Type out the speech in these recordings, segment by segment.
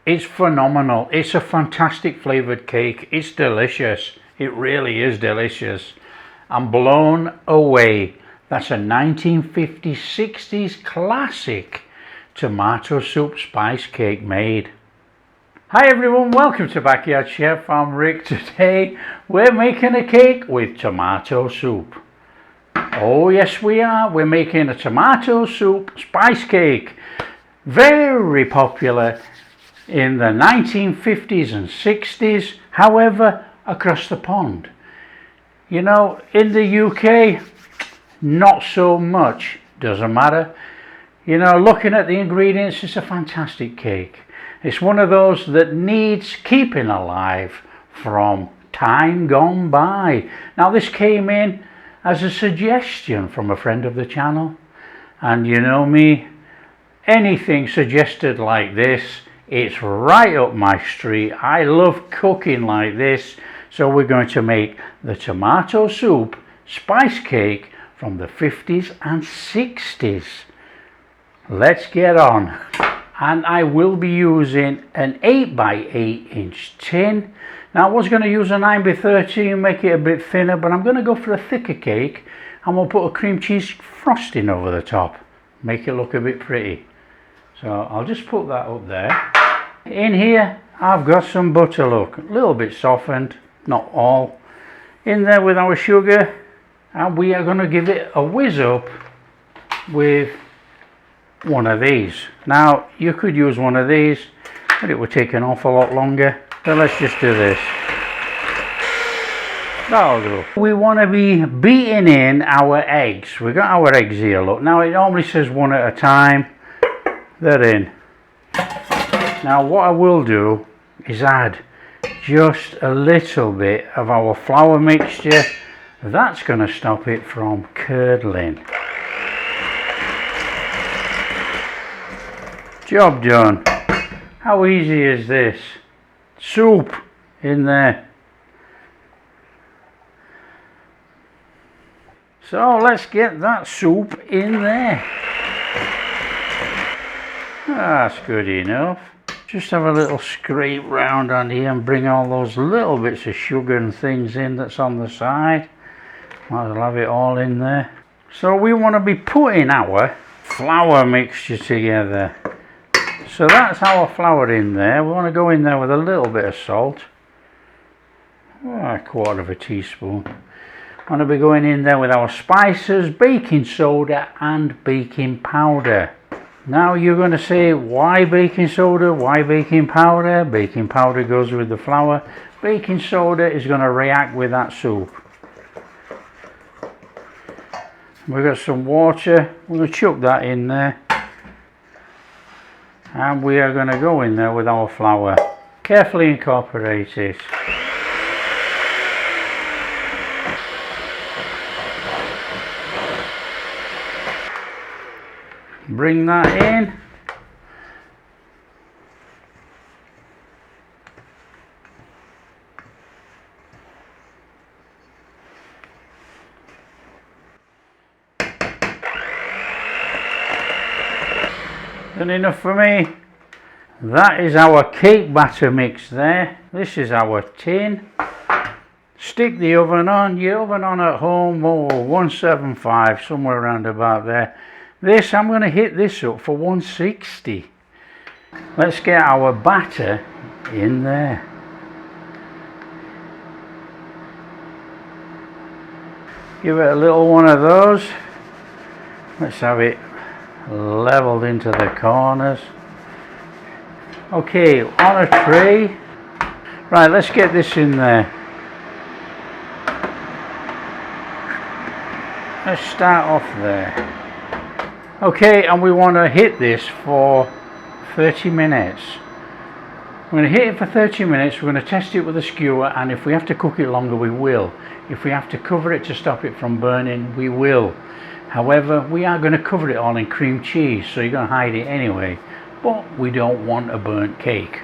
It's phenomenal. It's a fantastic flavoured cake. It's delicious. It really is delicious. I'm blown away. That's a 1950s-60s classic tomato soup spice cake made. Hi everyone, welcome to Backyard Chef. I'm Rick. Today we're making a cake with tomato soup. Oh yes we are. We're making a tomato soup spice cake. Very popular in the 1950s and 60s, however, across the pond. You know, in the UK, not so much. Doesn't matter. You know, looking at the ingredients, it's a fantastic cake. It's one of those that needs keeping alive from time gone by. Now this came in as a suggestion from a friend of the channel, and you know me, anything suggested like this, it's right up my street. I love cooking like this, so we're going to make the tomato soup spice cake from the 50s and 60s. Let's get on. And I will be using an 8x8 inch tin. Now I was going to use a 9x13, make it a bit thinner, but I'm going to go for a thicker cake, and we'll put a cream cheese frosting over the top, make it look a bit pretty. So I'll just put that up there. In here I've got some butter, look, a little bit softened, not all. In there with our sugar, and we are going to give it a whiz up with one of these. Now you could use one of these, but it would take an awful lot longer, so let's just do this. That'll do. We want to be beating in our eggs. We got our eggs here, look. Now it normally says one at a time. They're in. Now what I will do is add just a little bit of our flour mixture. That's going to stop it from curdling. Job done. How easy is this? Soup in there. So let's get that soup in there. That's good enough. Just have a little scrape round on here and bring all those little bits of sugar and things in that's on the side. Might as well have it all in there. So we want to be putting our flour mixture together. So that's our flour in there. We want to go in there with a little bit of salt. A quarter of a teaspoon. We want to be going in there with our spices, baking soda and baking powder. Now you're going to say, why baking soda, why baking powder? Baking powder goes with the flour. Baking soda is going to react with that soup. We've got some water. We're going to chuck that in there. And we are going to go in there with our flour. Carefully incorporate it. Bring that in. Done enough for me. That is our cake batter mix there. This is our tin. Stick the oven on. Your oven on at home, 175, somewhere around about there. This, I'm going to hit this up for 160. Let's get our batter in there. Give it a little one of those. Let's have it leveled into the corners. Okay, on a tray. Right, let's get this in there. Let's start off there. Okay, and we want to hit this for 30 minutes. We're going to hit it for 30 minutes, we're going to test it with a skewer, and if we have to cook it longer, we will. If we have to cover it to stop it from burning, we will. However, we are going to cover it all in cream cheese, so you're going to hide it anyway. But we don't want a burnt cake.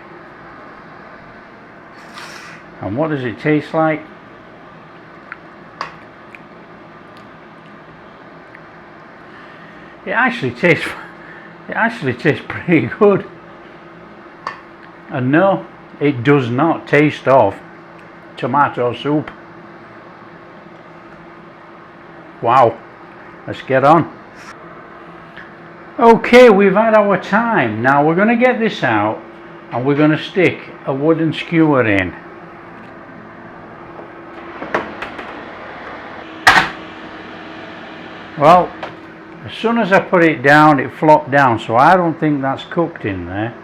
And what does it taste like? It actually tastes pretty good. And no, it does not taste of tomato soup. Wow, let's get on. Okay, we've had our time. Now we're going to get this out and we're going to stick a wooden skewer in. Well, as soon as I put it down, it flopped down, so I don't think that's cooked in there.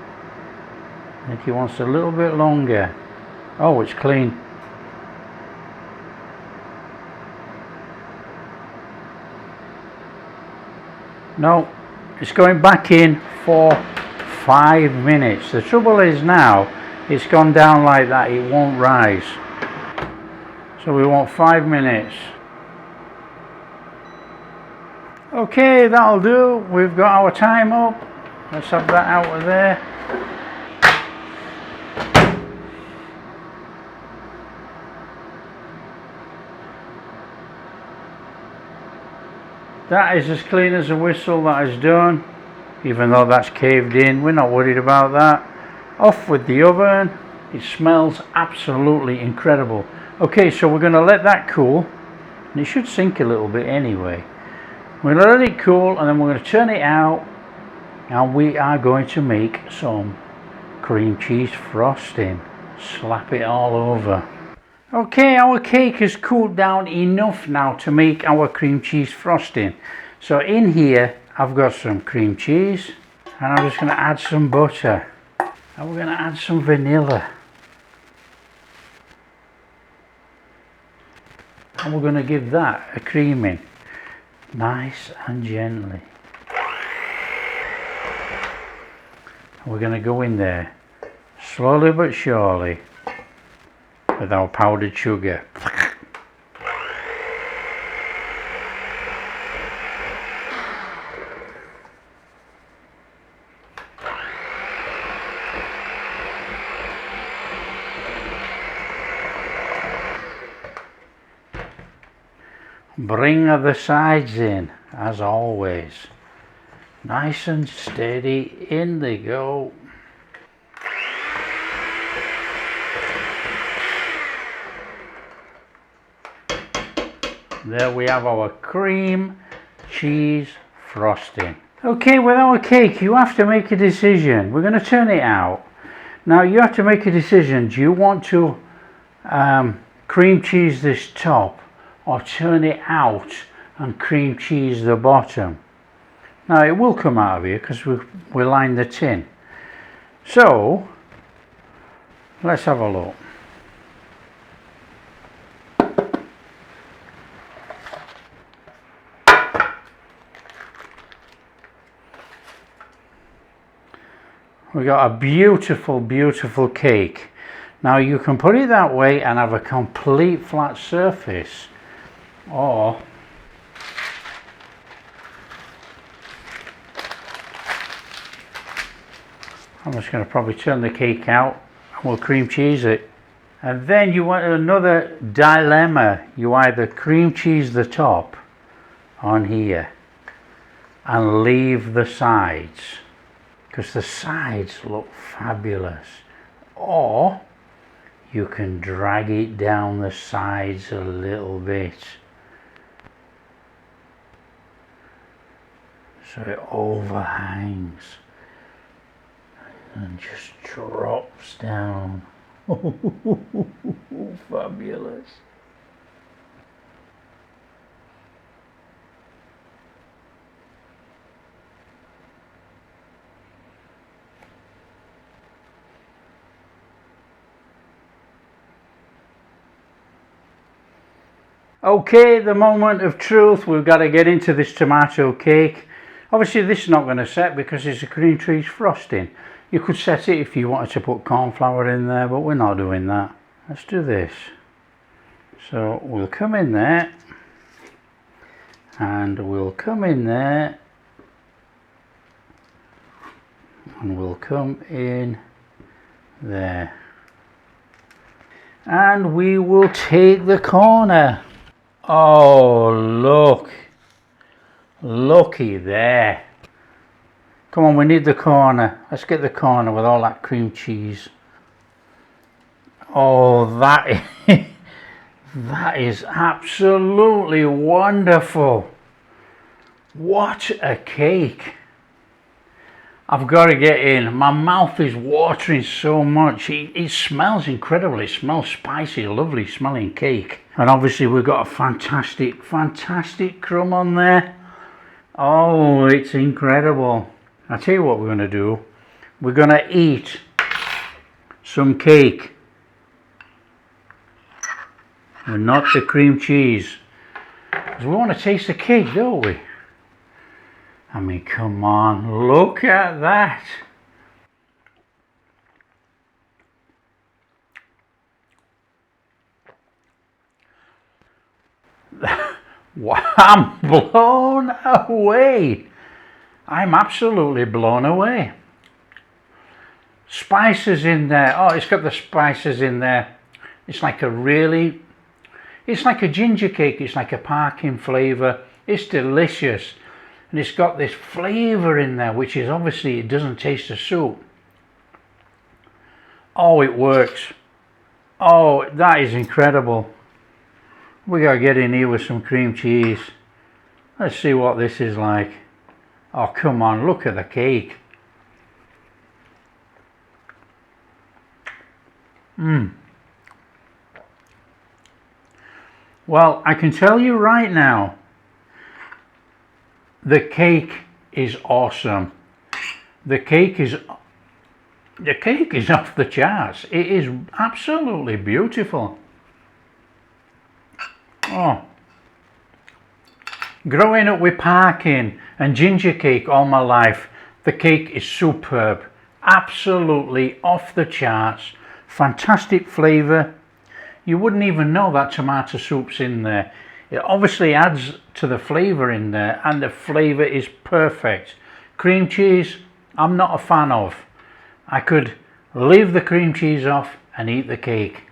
I think he wants a little bit longer. Oh, it's clean. No, it's going back in for 5 minutes. The trouble is now, it's gone down like that, it won't rise. So we want 5 minutes. Okay, that'll do. We've got our time up. Let's have that out of there. That is as clean as a whistle, that is done. Even though that's caved in, we're not worried about that. Off with the oven. It smells absolutely incredible. Okay, so we're going to let that cool. And it should sink a little bit anyway. We're going to let it cool and then we're going to turn it out. And we are going to make some cream cheese frosting. Slap it all over. Okay, our cake has cooled down enough now to make our cream cheese frosting. So in here I've got some cream cheese and I'm just going to add some butter. And we're going to add some vanilla. And we're going to give that a creaming. Nice and gently. And we're going to go in there slowly but surely with our powdered sugar. Bring the sides in as always. Nice and steady, in they go. There we have our cream cheese frosting. Okay, with our cake you have to make a decision. We're going to turn it out. Now you have to make a decision. Do you want to cream cheese this top or turn it out and cream cheese the bottom? Now it will come out of here because we lined the tin. So let's have a look. We got a beautiful, beautiful cake. Now you can put it that way and have a complete flat surface, or I'm just going to probably turn the cake out and we'll cream cheese it. And then you want another dilemma. You either cream cheese the top on here and leave the sides, because the sides look fabulous, or you can drag it down the sides a little bit so it overhangs and just drops down. Fabulous. Okay, the moment of truth. We've got to get into this tomato cake. Obviously this is not going to set because it's a cream cheese frosting. You could set it if you wanted to put corn flour in there, but we're not doing that. Let's do this. So we'll come in there and we'll come in there and we'll come in there and we will take the corner. Oh, look, looky there. Come on, we need the corner. Let's get the corner with all that cream cheese. Oh, that is, that is absolutely wonderful. What a cake. I've got to get in. My mouth is watering so much. It smells incredible. It smells spicy, lovely smelling cake. And obviously we've got a fantastic crumb on there. Oh, it's incredible. I'll tell you what we're going to do. We're going to eat some cake. And not the cream cheese. Because we want to taste the cake, don't we? I mean, come on, look at that. I'm blown away. I'm absolutely blown away. Spices in there. Oh, it's got the spices in there. It's like a ginger cake. It's like a parking flavour. It's delicious. And it's got this flavour in there, which is obviously, it doesn't taste of soup. Oh, it works. Oh, that is incredible. We gotta get in here with some cream cheese. Let's see what this is like. Oh, come on, look at the cake. Well, I can tell you right now, the cake is awesome. The cake is off the charts. It is absolutely beautiful. Oh, growing up with parking and ginger cake all my life, the cake is superb. Absolutely off the charts. Fantastic flavour. You wouldn't even know that tomato soup's in there. It obviously adds to the flavour in there, and the flavour is perfect. Cream cheese, I'm not a fan of. I could leave the cream cheese off and eat the cake.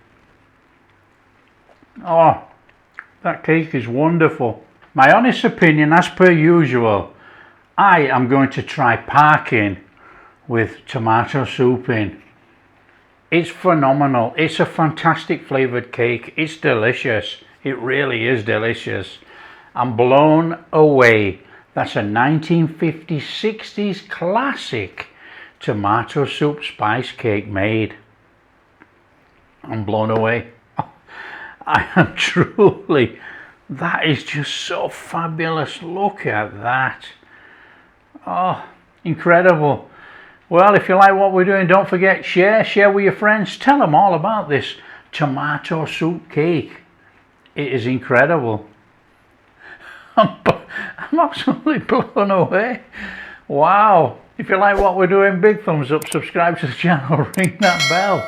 Oh, that cake is wonderful. My honest opinion, as per usual, I am going to try parking with tomato soup in. It's phenomenal. It's a fantastic flavoured cake. It's delicious. It really is delicious. I'm blown away. That's a 1950s-60s classic tomato soup spice cake made. I'm blown away. I am truly. That is just so fabulous. Look at that. Oh, incredible. Well, if you like what we're doing, don't forget, share with your friends. Tell them all about this tomato soup cake. It is incredible. I'm absolutely blown away. Wow. If you like what we're doing, big thumbs up, subscribe to the channel, ring that bell.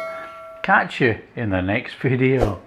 Catch you in the next video.